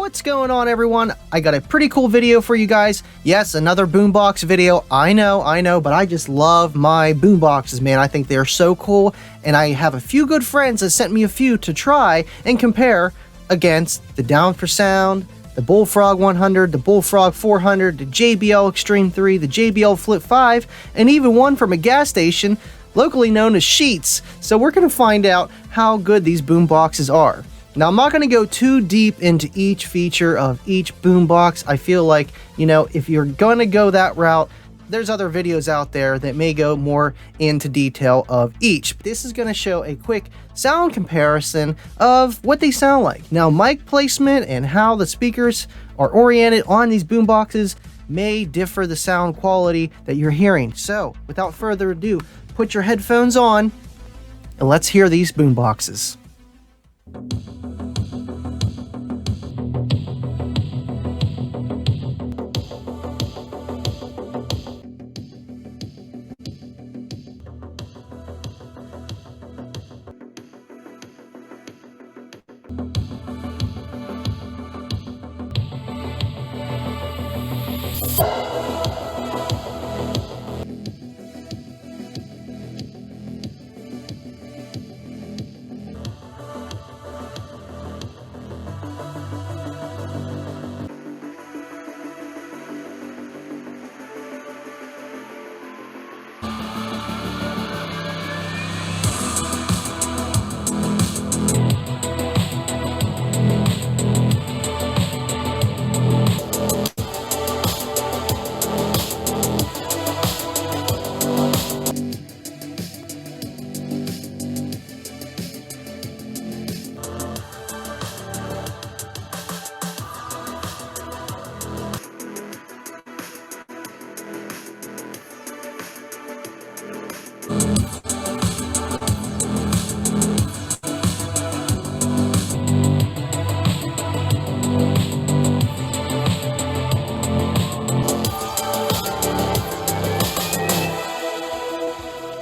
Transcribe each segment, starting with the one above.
What's going on, everyone? I got a pretty cool video for you guys. Yes, another boombox video. I know, but I just love my boomboxes, man. I think they're so cool, and I have a few good friends that sent me a few to try and compare against the Down4sound, the Bullfrog 100, the Bullfrog 400, the JBL Extreme 3, the JBL Flip 5, and even one from a gas station locally known as Sheets. So we're going to find out how good these boomboxes are. Now, I'm not going to go too deep into each feature of each boombox. I feel like, if you're going to go that route, there's other videos out there that may go more into detail of each. This is going to show a quick sound comparison of what they sound like. Now, mic placement and how the speakers are oriented on these boomboxes may differ the sound quality that you're hearing. So, without further ado, put your headphones on and let's hear these boomboxes.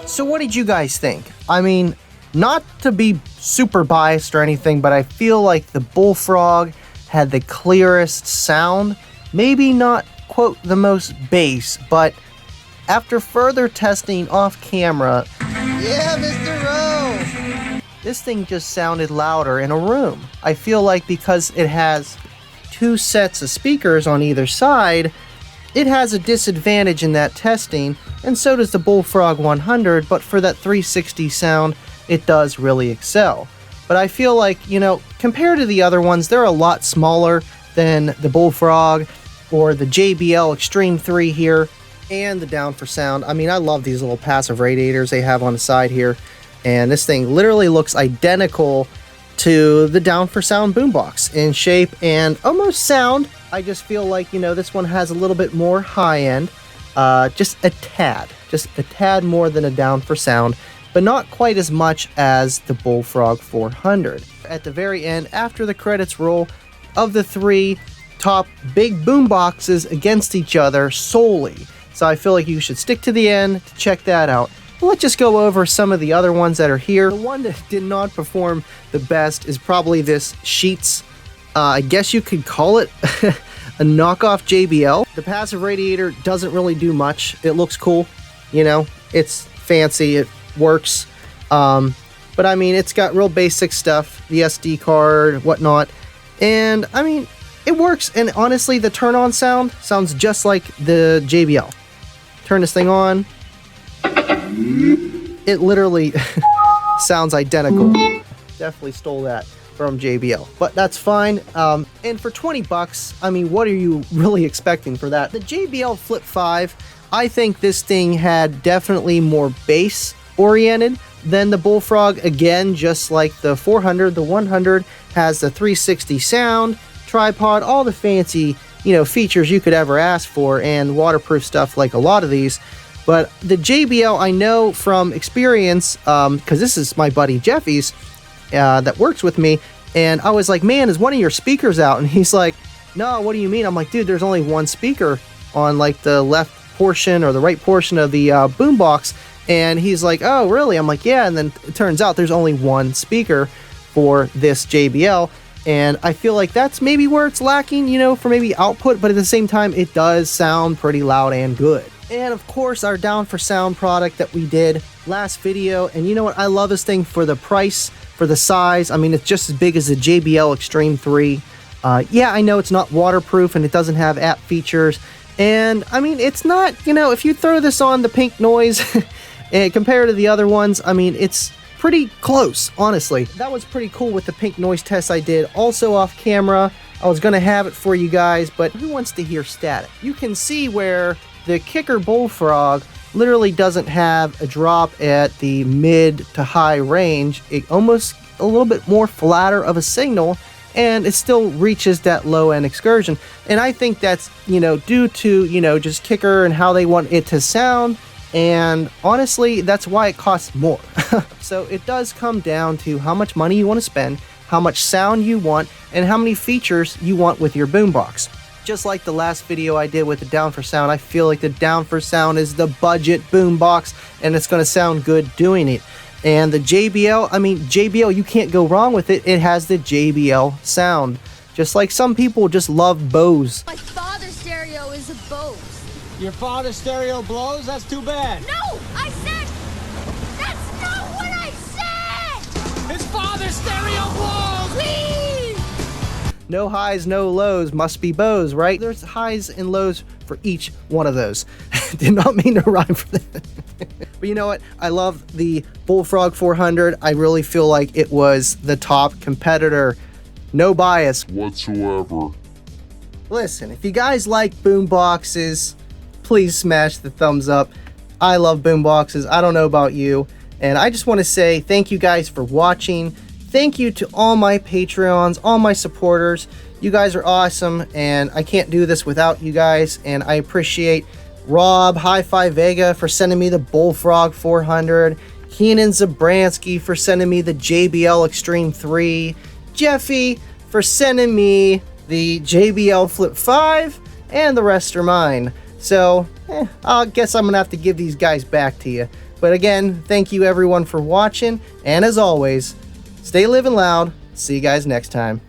So what did you guys think? I mean, not to be super biased or anything, but I feel like the Bullfrog had the clearest sound. Maybe not, quote, the most bass, but after further testing off camera, yeah, Mr. Rowe, this thing just sounded louder in a room. I feel like because it has two sets of speakers on either side, it has a disadvantage in that testing, and so does the Bullfrog 100, but for that 360 sound, it does really excel. But I feel like, compared to the other ones, they're a lot smaller than the Bullfrog or the JBL Extreme 3 here, and the Down4sound. I mean, I love these little passive radiators they have on the side here, and this thing literally looks identical to the Down4sound boombox in shape and almost sound. I just feel like, this one has a little bit more high-end, just a tad more than a Down4sound, but not quite as much as the Bullfrog 400. At the very end, after the credits roll, of the three top big boomboxes against each other solely. So I feel like you should stick to the end to check that out. But let's just go over some of the other ones that are here. The one that did not perform the best is probably this Sheets. I guess you could call it a knockoff JBL. The passive radiator doesn't really do much. It looks cool, it's fancy, it works. But I mean, it's got real basic stuff, the SD card, whatnot. And I mean, it works. And honestly, the turn-on sound sounds just like the JBL. Turn this thing on. It literally sounds identical. Definitely stole that from JBL, but that's fine. And for 20 bucks, I mean, what are you really expecting for that? The JBL Flip 5, I think this thing had definitely more bass oriented than the Bullfrog. Again, just like the 400, the 100 has the 360 sound, tripod, all the fancy, features you could ever ask for, and waterproof stuff like a lot of these. But the JBL, I know from experience, because this is my buddy Jeffy's, that works with me, and I was like, man, is one of your speakers out? And he's like, no, what do you mean? I'm like, dude, there's only one speaker on like the left portion or the right portion of the boombox. And he's like, oh, really? I'm like, yeah. And then it turns out there's only one speaker for this JBL. And I feel like that's maybe where it's lacking, you know, for maybe output, but at the same time, it does sound pretty loud and good. And of course, our Down4sound product that we did last video. And you know what? I love this thing for the price, for the size. I mean, it's just as big as the JBL Extreme 3. Yeah, I know it's not waterproof and it doesn't have app features. And I mean, it's not, you know, if you throw this on the pink noise and compared to the other ones, I mean, it's pretty close, honestly. That was pretty cool with the pink noise test I did. Also off camera, I was going to have it for you guys, but who wants to hear static? You can see where the Kicker Bullfrog literally doesn't have a drop at the mid to high range. It almost a little bit more flatter of a signal, and it still reaches that low end excursion. And I think that's, you know, due to, you know, just Kicker and how they want it to sound. And honestly, that's why it costs more. So it does come down to how much money you want to spend, how much sound you want, and how many features you want with your boombox. Just like the last video I did with the Down4sound, I feel like the Down4sound is the budget boombox, and it's going to sound good doing it. And the JBL, I mean, JBL, you can't go wrong with it. It has the JBL sound. Just like some people just love Bose. My father's stereo is a Bose. Your father's stereo blows? That's too bad. No, I said, that's not what I said! His father's stereo blows! Please! No highs, no lows, must be Bose, right? There's highs and lows for each one of those. Did not mean to rhyme for that. But you know what? I love the Bullfrog 400. I really feel like it was the top competitor. No bias whatsoever. Listen, if you guys like boomboxes, please smash the thumbs up. I love boomboxes. I don't know about you. And I just want to say thank you guys for watching. Thank you to all my Patreons, all my supporters. You guys are awesome, and I can't do this without you guys. And I appreciate Rob Hi-Fi Vega for sending me the Bullfrog 400, Keenan Zabransky for sending me the JBL Extreme 3, Jeffy for sending me the JBL Flip 5, and the rest are mine. So, I guess I'm going to have to give these guys back to you. But again, thank you everyone for watching, and as always, stay living loud. See you guys next time.